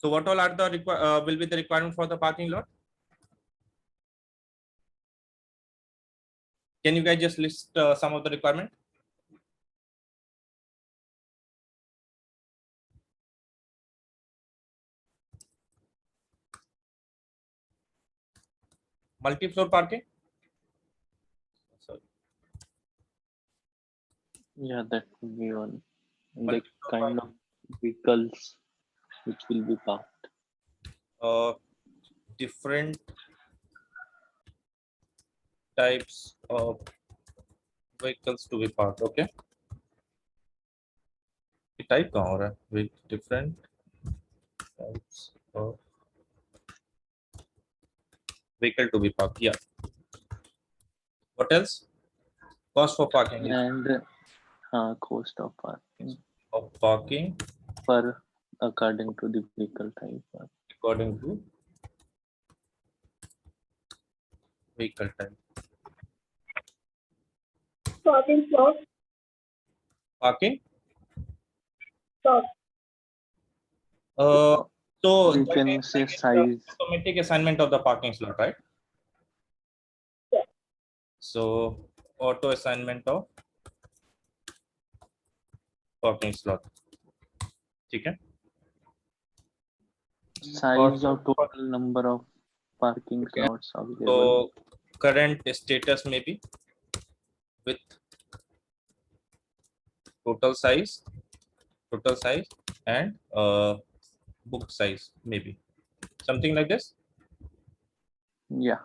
So what all are the will be the requirement for the parking lot? Can you guys just list some of the requirement? Multi-floor parking? Sorry. Yeah, that would be one. The kind of vehicles which will be parked. Different types of vehicles to be parked. Okay. Type कहाँ हो रहा है? With different types of vehicle to be parked. Yeah. What else? Cost for parking. And cost of parking Of parking per according to the vehicle type. according to vehicle type. Parking slot. Parking. Slot. So You can say size. automatic assignment of the parking slot, right? Yeah. So auto assignment of parking slot. Okay. Size of total number of parking slots available. So current status maybe with total size and book size maybe something like this. Yeah,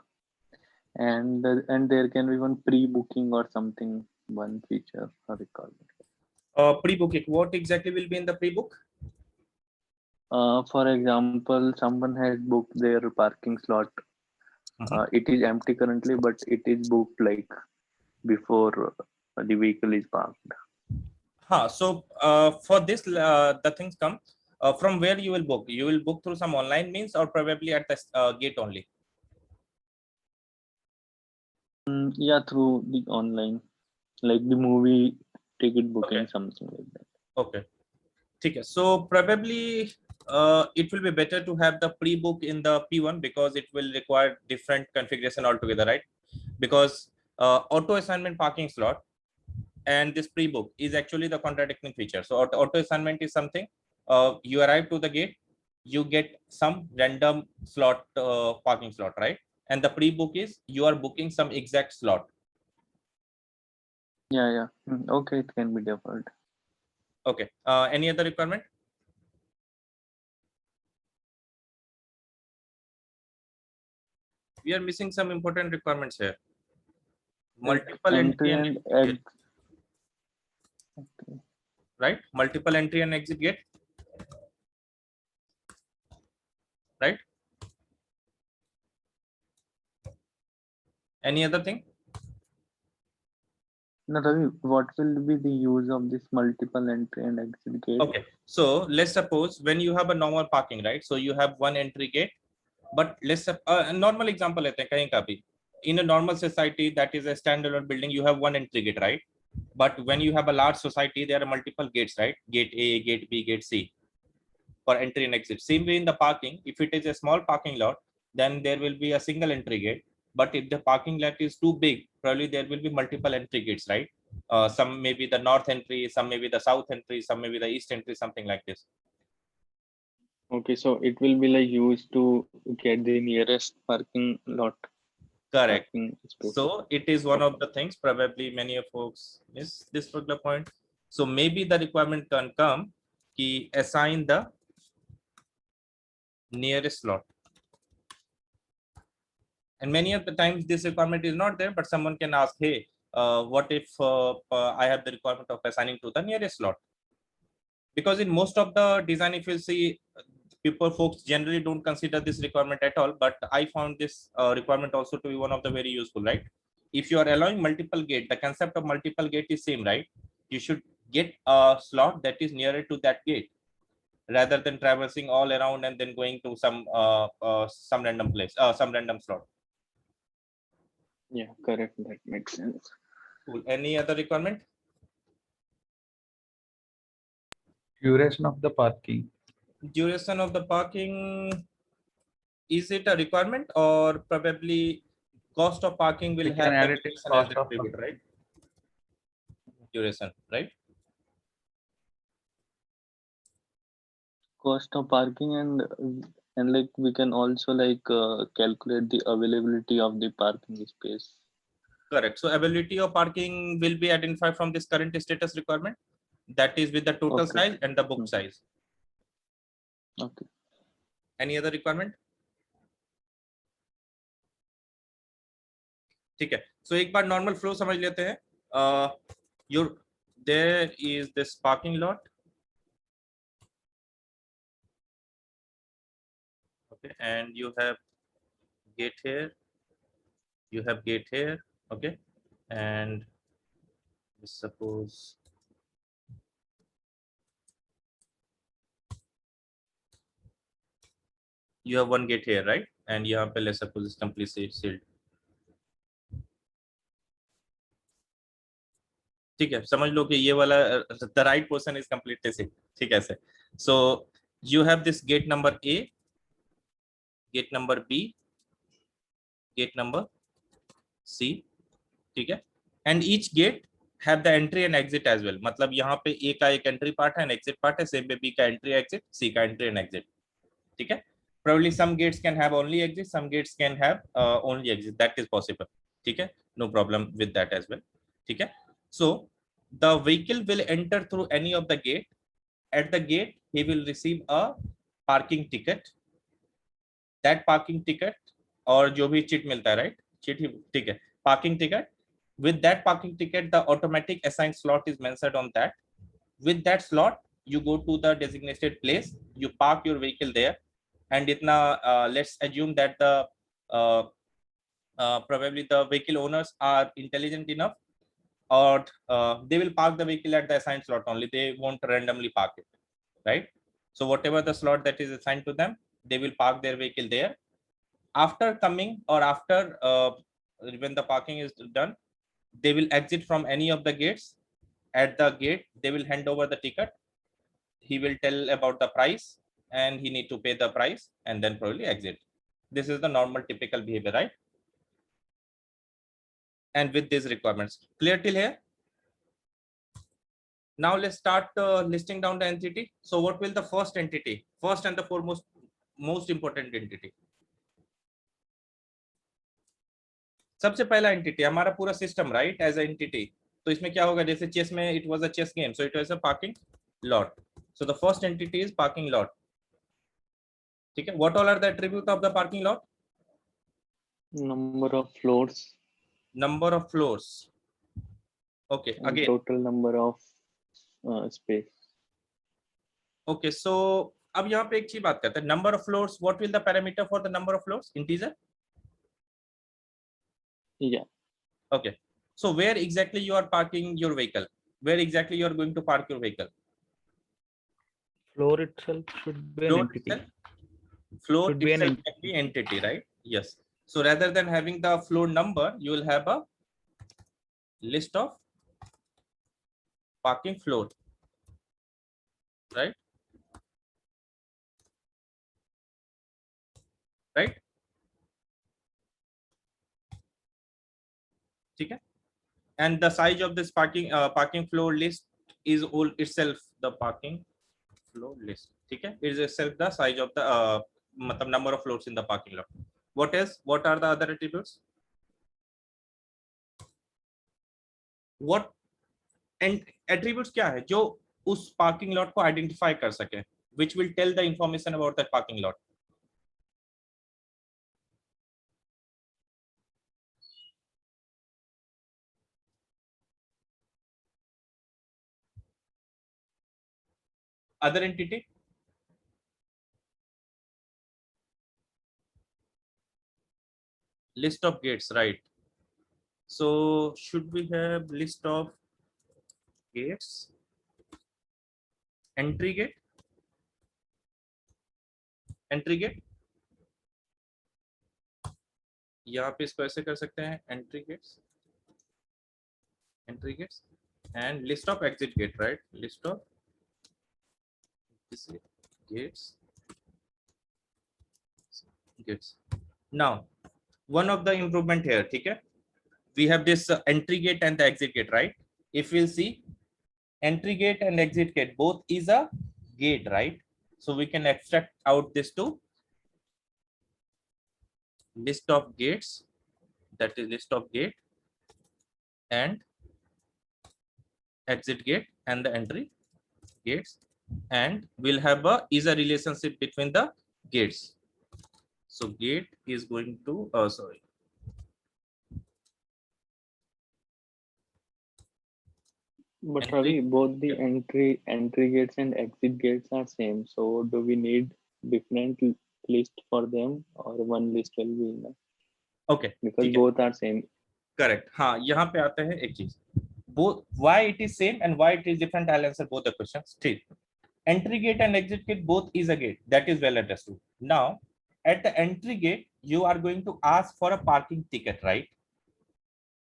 and there can be one pre-booking or something, one feature or requirement. Pre-booking. What exactly will be in the pre-book? For example, someone has booked their parking slot. It is empty currently, but it is booked like before the vehicle is parked. So for this, the things come from where you will book. You will book through some online means or probably at the gate only. Yeah, through the online, like the movie ticket booking, Okay. something like that. Okay. Okay. So probably it will be better to have the pre-book in the P1 because it will require different configuration altogether, right? Because auto assignment parking slot and this pre-book is actually the contradicting feature. So auto assignment is something you arrive to the gate, you get some random slot parking slot, right? And the pre-book is you are booking some exact slot. Yeah. Okay, it can be deferred. Okay. Any other requirement? We are missing some important requirements here. Multiple entry and exit gate. Okay. Right? Multiple entry and exit gate. Right? Any other thing? Now, Ravi, what will be the use of this multiple entry and exit gate? Okay. So let's suppose when you have a normal parking, right? So you have one entry gate, but let's a normal example लेते हैं कहीं का भी. In a normal society that is a standalone building, you have one entry gate, right? But when you have a large society, there are multiple gates, right? Gate A, gate B, gate C for entry and exit. Same way in the parking, if it is a small parking lot, then there will be a single entry gate. But if the parking lot is too big, probably there will be multiple entry gates, right? Some may be the north entry, some may be the south entry, some may be the east entry, something like this. Okay, so it will be like used to get the nearest parking lot. Correct. Parking space. So it is one of the things probably many of folks miss this particular point. So maybe the requirement can come ki assign the nearest slot. And many of the times this requirement is not there, but someone can ask, hey, what if I have the requirement of assigning to the nearest slot? Because in most of the design, if you see, folks generally don't consider this requirement at all, but I found this requirement also to be one of the very useful, right? If you are allowing multiple gate, the concept of multiple gate is same, right? You should get a slot that is nearer to that gate rather than traversing all around and then going to some random place, some random slot. Yeah, correct. That makes sense. Cool. Any other requirement? Duration of the parking. duration of the parking, is it a requirement or probably cost of parking will We have can the add it duration as as the cost of attribute, right? Duration, right? Cost of parking and like we can also like calculate the availability of the parking space. Correct. So availability of parking will be identified from this current status requirement. That is with the total Okay. size and the book size. Okay. Any other requirement? ठीक है. So एक बार normal flow समझ लेते हैं. There is this parking lot. Okay, and you have gate here. You have gate here. Okay, and suppose you have one gate here, right? And यहाँ पे let's suppose it's completely sealed. ठीक है, समझ लो कि ये वाला the right portion is completely sealed. ठीक है, so you have this gate number A, gate number B, gate number C. ठीक है, and each gate have the entry and exit as well. मतलब यहाँ पे A का एक entry part है and exit part है, same पे B का entry exit, C का entry and exit. ठीक है, probably some gates can have only exit, some gates can have only exit. That is possible. ठीक है, no problem with that as well. ठीक है, so the vehicle will enter through any of the gate. At the gate he will receive a parking ticket. That parking ticket और जो भी chit मिलता है, right? Chit ही, ठीक है, parking ticket. With that parking ticket, the automatic assigned slot is mentioned on that. With that slot, you go to the designated place, you park your vehicle there, and itna, let's assume that the probably the vehicle owners are intelligent enough, or they will park the vehicle at the assigned slot only. They won't randomly park it, right? So whatever the slot that is assigned to them, they will park their vehicle there. After coming or after when the parking is done, they will exit from any of the gates. At the gate, they will hand over the ticket. He will tell about the price and he need to pay the price and then probably exit. This is the normal typical behavior, right? And with these requirements, clear till here? Now let's start listing down the entity. So what will the first entity, first and the foremost, most important entity? सबसे पहला entity हमारा पूरा system, right, as a entity. तो इसमें क्या होगा, जैसे chess में it was a chess game, so it was a parking lot. So the first entity is parking lot. ठीक है, what all are the attribute of the parking lot? Number of floors. Number of floors. Okay, And again. total number of space. Okay, so अब यहाँ पे एक चीज बात करते हैं, number of floors. What will the parameter for the number of floors? Integer. Yeah. Okay, so where exactly you are parking your vehicle? Where exactly you are going to park your vehicle? Floor itself should be an Floor entity. itself, floor Should be an itself can be entity, right? Yes. So rather than having the floor number, you will have a list of parking floor, right? Right? ठीक है. And the size of this parking floor list is all itself the parking floor list. ठीक है, it is itself the size of the मतलब number of floors in the parking lot. What else? What are the other attributes? What and attributes क्या है जो उस parking lot को identify कर सके, which will tell the information about that parking lot? Other entity? List of gates, right? So should we have list of gates? Entry gate? Entry gate? यहाँ पे इसको ऐसे कर सकते हैं, entry gates, entry gates, and list of exit gate, right? List of exit. gates. Gates. Now, one of the improvement here, okay? We have this entry gate and the exit gate, right? If we'll see, entry gate and exit gate both is a gate, right? So we can extract out this to list of gates, that is list of gate and exit gate and the entry gates, and we'll have a relationship between the gates. So gate is going to sorry, But entry, Ravi, both the entry gates and exit gates are same. So do we need different list for them, or one list will be enough? okay, Because ठीक है, both are same. correct. हाँ, यहाँ पे आते हैं एक चीज, both why it is same and why it is different. I'll answer both the questions. ठीक, entry gate and exit gate both is a gate, that is well understood. Now at the entry gate you are going to ask for a parking ticket, right?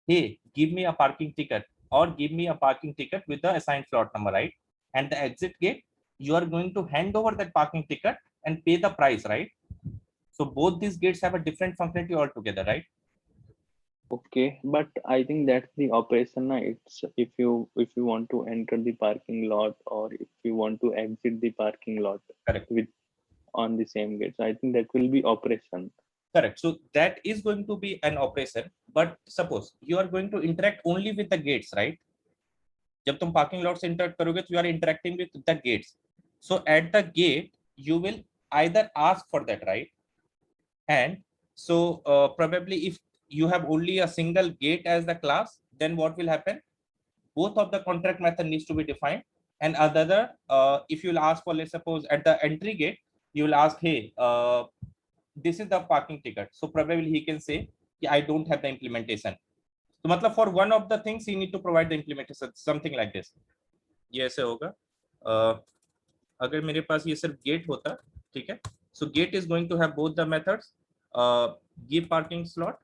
Hey, give me a parking ticket, or give me a parking ticket with the assigned slot number, right? And the exit gate, you are going to hand over that parking ticket and pay the price, right? So both these gates have a different functionality altogether, right? Okay, but I think that's the operation. Na. It's if you want to enter the parking lot, or if you want to exit the parking lot, Correct. with on the same gate. So I think that will be operation. Correct. So that is going to be an operation. But suppose you are going to interact only with the gates, right? जब तुम parking lot से interact करोगे, तो you are interacting with the gates. So at the gate, you will either ask for that, right? And so probably if you have only a single gate as the class, then what will happen? Both of the contract method needs to be defined. And other, if you will ask for, let's suppose at the entry gate, you will ask, hey, this is the parking ticket. So probably he can say, I don't have the implementation. So matlab for one of the things, he need to provide the implementation, something like this. ये ऐसे होगा. अगर मेरे पास ये सिर्फ gate होता, ठीक है? So gate is going to have both the methods, give parking slot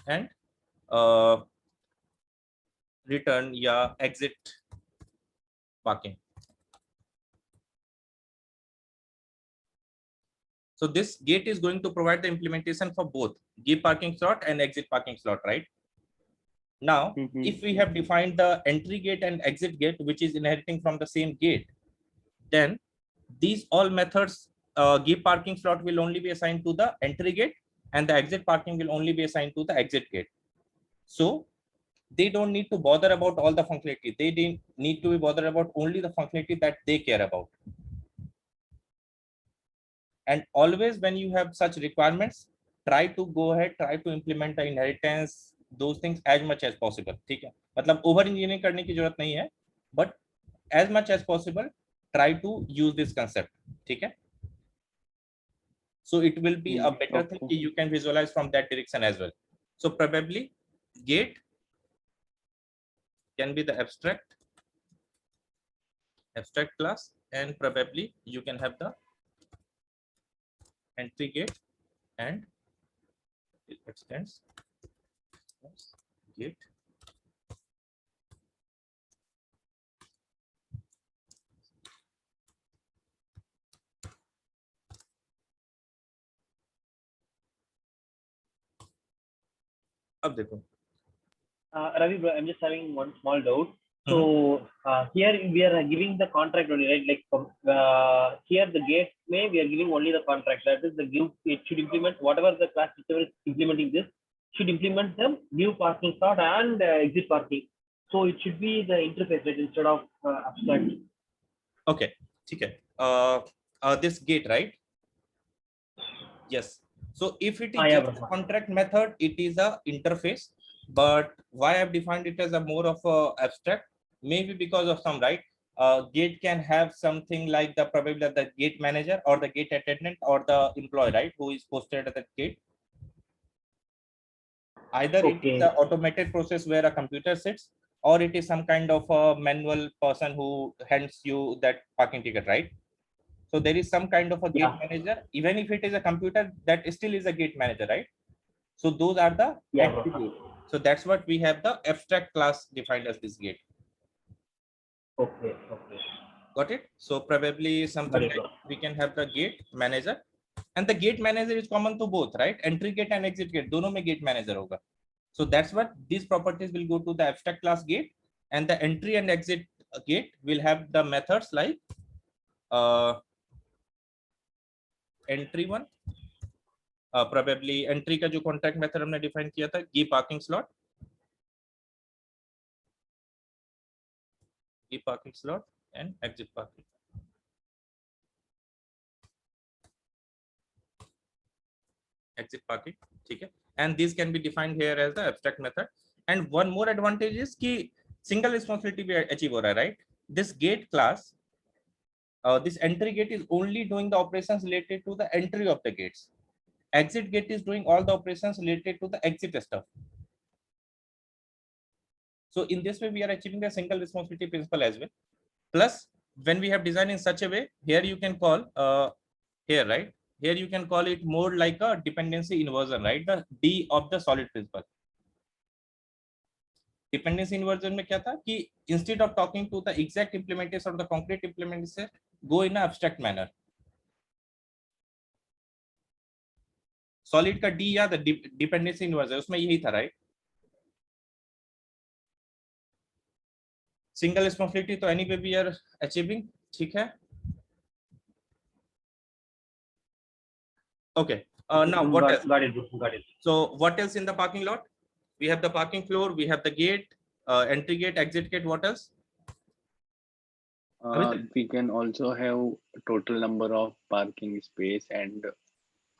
and return या exit parking. So this gate is going to provide the implementation for both give parking slot and exit parking slot, right? Now, if we have defined the entry gate and exit gate, which is inheriting from the same gate, then these all methods, give parking slot will only be assigned to the entry gate, and the exit parking will only be assigned to the exit gate. So they don't need to bother about all the functionality. They need to be bothered about only the functionality that they care about. And always when you have such requirements, try to go ahead, try to implement the inheritance, those things as much as possible. ठीक है, मतलब over engineering करने की जरूरत नहीं है, but as much as possible, try to use this concept. ठीक है, so it will be a better thing that you can visualize from that direction as well. So probably gate can be the abstract class, and probably you can have the entry gate and it extends gate. अब देखो, Ravi, bro, I'm just having one small doubt. So here we are giving the contract only, right? Like here the gate may we are giving only the contract. That is the give. It should implement whatever the class whichever is implementing this should implement them new parking slot and exit parking. So it should be the interface, right, instead of abstract. Okay, ठीक है. This gate, right? Yes. So if it is just a contract method, it is a interface. But why I've defined it as a more of a abstract? Maybe because of some, right? Gate can have something like the probably the gate manager or the gate attendant or the employee, right, who is posted at the gate. Either it is an automated process where a computer sits, or it is some kind of a manual person who hands you that parking ticket, right? So there is some kind of a gate manager, even if it is a computer, that still is a gate manager, right? So those are the attributes. So that's what we have the abstract class defined as this gate. Okay. Got it? So probably something Got it, like we can have the gate manager, and the gate manager is common to both, right? Entry gate and exit gate, दोनों में gate manager होगा. So that's what these properties will go to the abstract class gate, and the entry and exit gate will have the methods like entry one, probably entry का जो contact method हमने define किया था, give parking slot, give parking slot and exit parking. Exit parking, ठीक है? And these can be defined here as the abstract method. And one more advantage is कि single responsibility भी achieve हो रहा है, right? This gate class, this entry gate is only doing the operations related to the entry of the gates. Exit gate is doing all the operations related to the exit stuff. So in this way, we are achieving the single responsibility principle as well. Plus, when we have designed in such a way, here you can call here, right? Here you can call it more like a dependency inversion, right? The D of the solid principle. Dependency inversion में क्या था कि instead of talking to the exact implementation or the concrete implementation, go in an abstract manner. Solid का D या the dependency inversion उसमें यही था, right? Single responsibility तो anyway we are achieving, ठीक है? Okay. Now what else? Got it. So what else in the parking lot? We have the parking floor, we have the gate, entry gate, exit gate. What else? We can also have total number of parking space and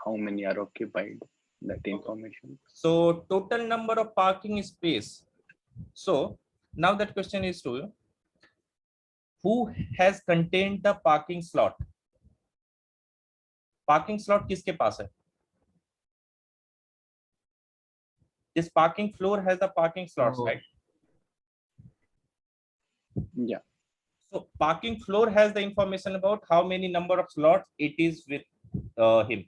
how many are occupied, that information. So total number of parking space. So now that question is to you. Who has contained the parking slot? Parking slot किसके पास है? This parking floor has the parking slots, right? Yeah. So parking floor has the information about how many number of slots it is with him.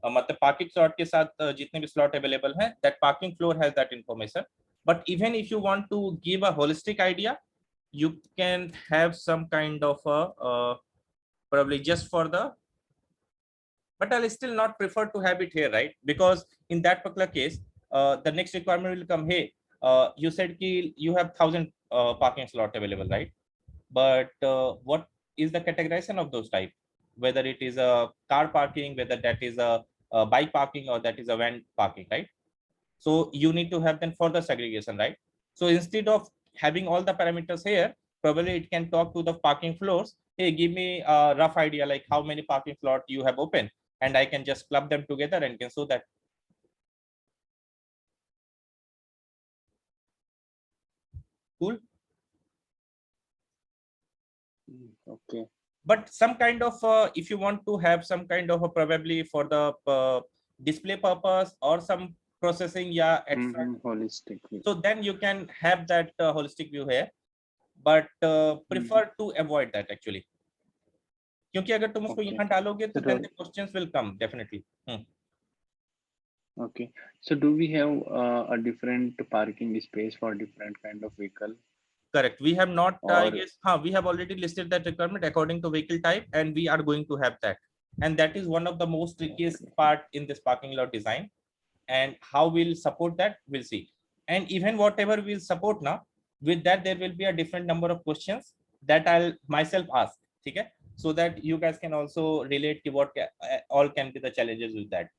मतलब parking slot के साथ जितने भी slot available हैं, that parking floor has that information. But even if you want to give a holistic idea, you can have some kind of a probably just for the. But I'll still not prefer to have it here, right? Because in that particular case, the next requirement will come. Hey, you said ki you have 1,000 parking slot available, right? But what is the categorization of those type? Whether it is a car parking, whether that is a bike parking, or that is a van parking, right? So you need to have then further segregation, right? So instead of having all the parameters here, probably it can talk to the parking floors. Hey, give me a rough idea like how many parking slot you have open, and I can just club them together and can show that. Cool. Okay. But some kind of if you want to have some kind of a probably for the display purpose or some processing, yeah, extra. Holistic view. So then you can have that holistic view here, but prefer to avoid that actually. क्योंकि अगर तुम उसको यहाँ डालोगे तो then the questions will come definitely. Okay. So do we have a different parking space for different kind of vehicle? Correct. We have not, I guess, we have already listed that requirement according to vehicle type, and we are going to have that. And that is one of the most trickiest part in this parking lot design. And how we'll support that, we'll see. And even whatever we'll support now, with that, there will be a different number of questions that I'll myself ask. Okay? So that you guys can also relate to what all can be the challenges with that.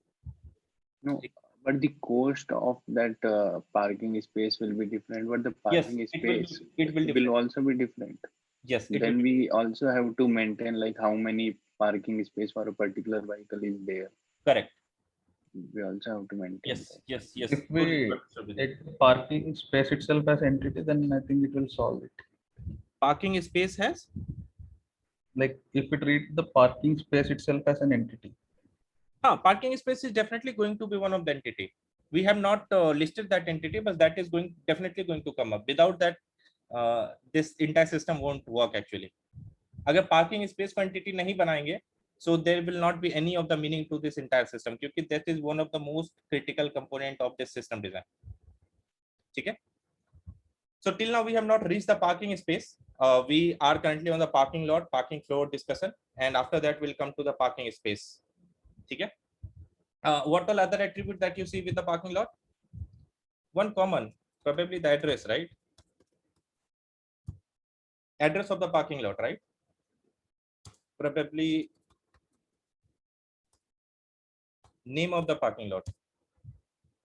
No, but the cost of that parking space will be different. But the parking space it will also be different. Yes. Then we also have to maintain like how many parking space for a particular vehicle is there. Correct. We also have to maintain. Yes. If we take parking space itself as entity, then I think it will solve it. Parking space has? Like if we treat the parking space itself as an entity. Parking space is definitely going to be one of the entity. We have not listed that entity, but that is definitely going to come up. Without that, this entire system won't work actually. अगर parking space को entity नहीं बनाएंगे, so there will not be any of the meaning to this entire system, क्योंकि that is one of the most critical component of this system design. ठीक है? So till now we have not reached the parking space. We are currently on the parking lot, parking floor discussion, and after that we'll come to the parking space. Okay. What all other attributes that you see with the parking lot? One common, probably the address, right? Address of the parking lot, right? Probably name of the parking lot,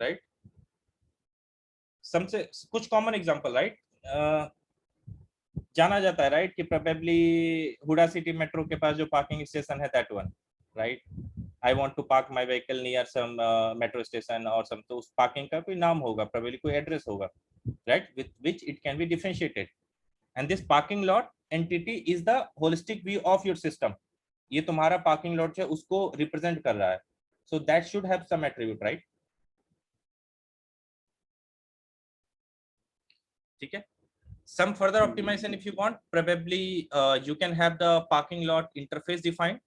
right? Some से कुछ common example, right? जाना जाता है, right? कि probably Hooda city metro के पास जो parking station है, that one, right? I want to park my vehicle near some metro station or some, तो उस parking का कोई नाम होगा, probably कोई address होगा, right? With which it can be differentiated. And this parking lot entity is the holistic view of your system. ये तुम्हारा parking lot है, उसको represent कर रहा है. So that should have some attribute, right? ठीक है. Some further optimization if you want, probably you can have the parking lot interface defined,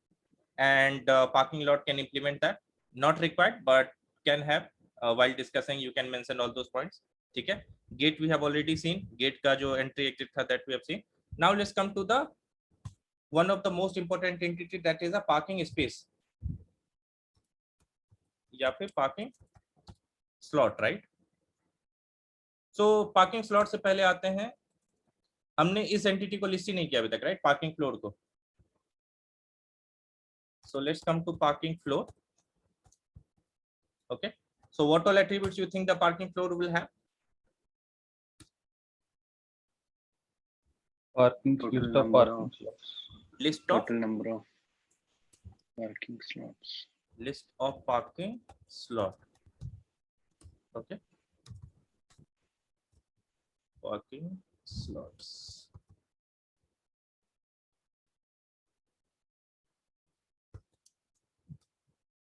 and parking lot can implement that. Not required, but can have. While discussing, you can mention all those points. ठीक है. Gate we have already seen. Gate का जो entry exit था, that we have seen. Now let's come to the one of the most important entity, that is a parking space या फिर parking slot, right? So parking slot से पहले आते हैं, हमने इस एंटिटी को लिस्ट ही नहीं किया अभी तक, राइट? पार्किंग फ्लोर को. So let's come to parking floor. Okay. So what all attributes you think the parking floor will have? Parking Total list of number parking of- slots. List of Total number of parking slots. list of parking slot. Okay. Parking slots.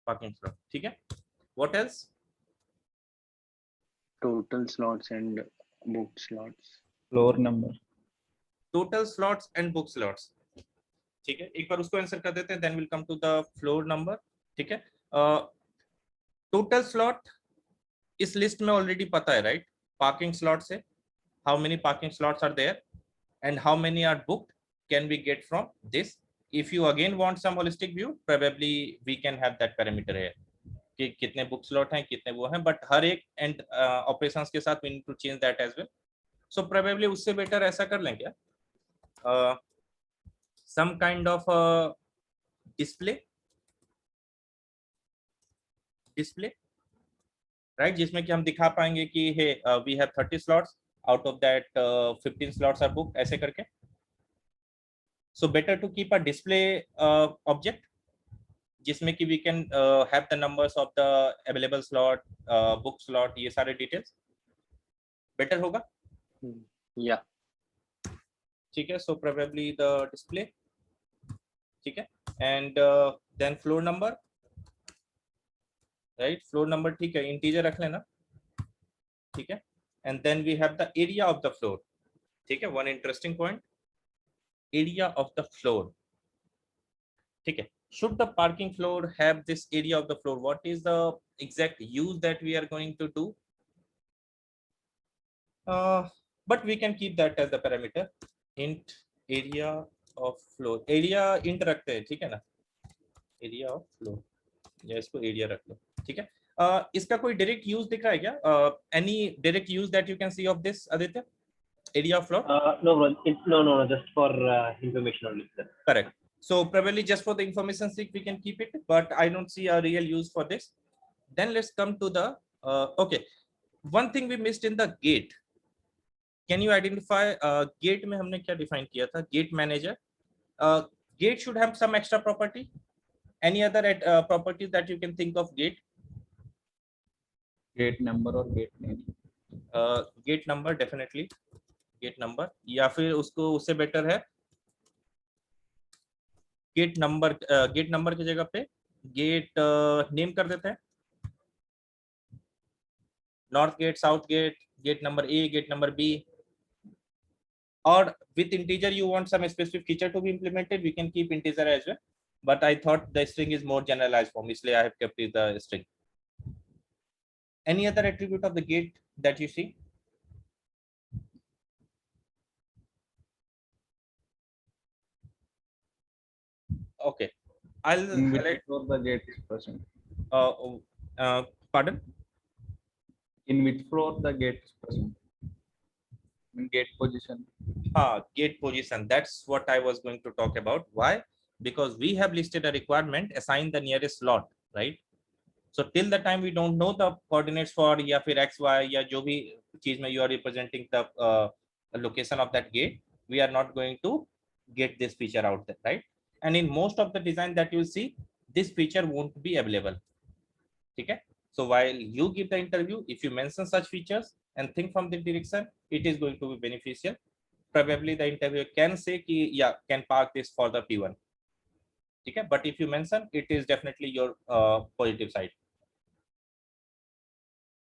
Parking slot. ठीक है. What else? Total slots and booked slots. Floor number. Total slots and book slots. ठीक है. एक बार उसको answer कर देते हैं. Then we'll come to the floor number. ठीक है. Total slot इस लिस्ट में ऑलरेडी पता है, राइट? पार्किंग स्लॉट से how many parking slots are there and how many are booked can we get from this. If you again want some holistic view, probably we can have that parameter here कि कितने book slot हैं, कितने वो हैं, but हर एक and operations के साथ we need to change that as well. So probably उससे better ऐसा कर लें क्या? Some kind of display, right? जिसमें कि हम दिखा पाएंगे कि hey, we have 30 slots, out of that 15 slots are booked, ऐसे करके. So better to keep a display object जिसमें कि we can have the numbers of the available slot, book slot, ये सारे details. Better होगा? Yeah. ठीक है. So probably the display. ठीक है. And then floor number, right? Floor number ठीक है, integer रख लेना. ठीक है. And then we have the area of the floor. ठीक है. One interesting point, area of the floor. ठीक है. Should the parking floor have this area of the floor? What is the exact use that we are going to do? But we can keep that as the parameter. Int area of floor. Area int रखते हैं, ठीक है ना? Area of floor. या इसको area रख लो. ठीक है. इसका कोई direct use दिख रहा है क्या? Any direct use that you can see of this, Aditya? Area of floor? No, bro. No, just for information only. Sir. Correct. So probably just for the information sake we can keep it, but I don't see a real use for this. Then let's come to the okay. One thing we missed in the gate. Can you identify gate में हमने क्या define किया था? Gate manager. Gate should have some extra property. Any other properties that you can think of gate? Gate number or gate name. Gate number definitely. Gate number या फिर उसको उससे better है गेट नंबर की जगह पे गेट नेम कर देते हैं. North gate, south gate, gate number A, gate number B. और with integer you want some specific feature to be implemented, we can keep integer as well, but I thought the string is more generalized form, इसलिए I have kept it the string. Any other attribute of the gate that you see? Okay, I'll In which highlight. floor the gate is present. Pardon? In which floor the gate is present. In gate position. Gate position. That's what I was going to talk about. Why? Because we have listed a requirement, assign the nearest slot, right? So till the time we don't know the coordinates for या फिर x, y या जो भी चीज में you are representing the location of that gate, we are not going to get this feature out there, right? And in most of the design that you see, this feature won't be available. Okay? So while you give the interview, if you mention such features and think from the direction, it is going to be beneficial. Probably the interviewer can say ki, yeah, can park this for the P1. Okay? But if you mention, it is definitely your positive side.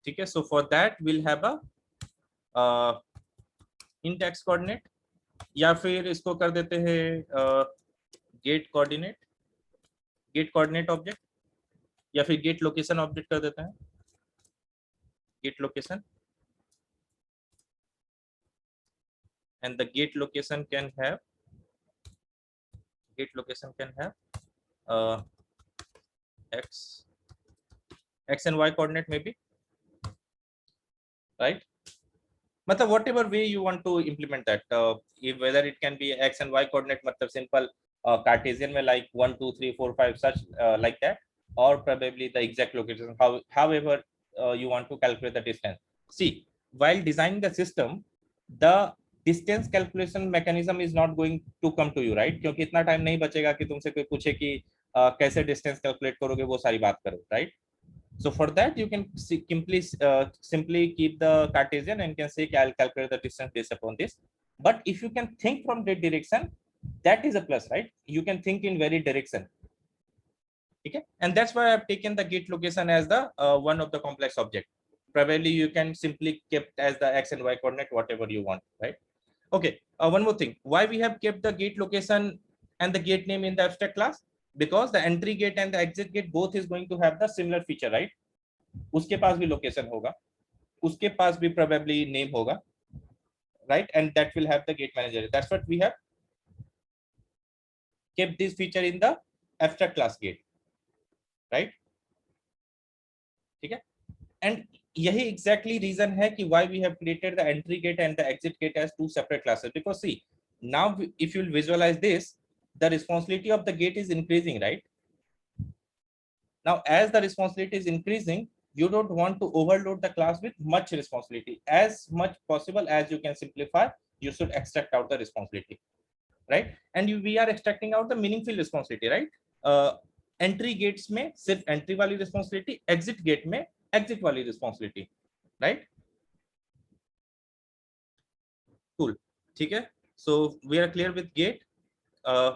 Okay? So for that, we'll have a int x coordinate, या फिर इसको कर देते हैं gate coordinate object, या फिर gate location object कर देते हैं, get location, and the gate location can have x and y coordinate maybe, right? मतलब whatever way you want to implement that, if whether it can be x and y coordinate मतलब simple Cartesian में like 1 2 3 4 5 such like that, or probably the exact location, however you want to calculate the distance. See, while designing the system, the distance calculation mechanism is not going to come to you, right? क्योंकि इतना time नहीं बचेगा कि तुमसे कोई पूछे कि कैसे डिस्टेंस कैलकुलेट करोगे, वो सारी बात करो, right? So for that, you can simply keep the Cartesian and can say I'll calculate the distance based upon this. But if you can think from that direction, that is a plus, right? You can think in very direction. Okay, and that's why I've taken the gate location as the one of the complex object. Probably you can simply keep as the x and y coordinate, whatever you want, right? Okay, one more thing. Why we have kept the gate location and the gate name in the abstract class? Because the entry gate and the exit gate both is going to have the similar feature, right? उसके पास भी location होगा, उसके पास भी probably name होगा, right? And that will have the gate manager. That's what we have kept this feature in the abstract class gate, right? ठीक है? And यही exactly reason है कि why we have created the entry gate and the exit gate as two separate classes. Because see, now if you visualize this, the responsibility of the gate is increasing, right? Now, as the responsibility is increasing, you don't want to overload the class with much responsibility. As much possible as you can simplify, you should extract out the responsibility, right? And we are extracting out the meaningful responsibility, right? Entry gates में सिर्फ entry वाली responsibility, exit gate में exit वाली responsibility, right? Cool. ठीक है? So we are clear with gate.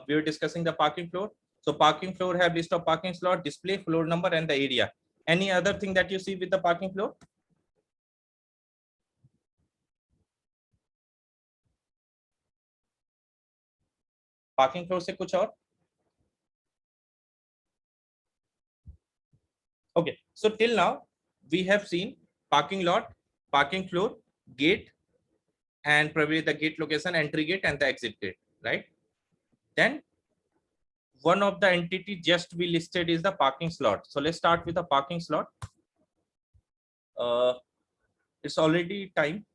We were discussing the parking floor. So parking floor have list of parking slot, display, floor number, and the area. Any other thing that you see with the parking floor? Parking floor से कुछ और? Okay, so till now we have seen parking lot, parking floor, gate, and probably the gate location, entry gate, and the exit gate, right? Then one of the entity just we listed is the parking slot. So let's start with the parking slot. It's already time.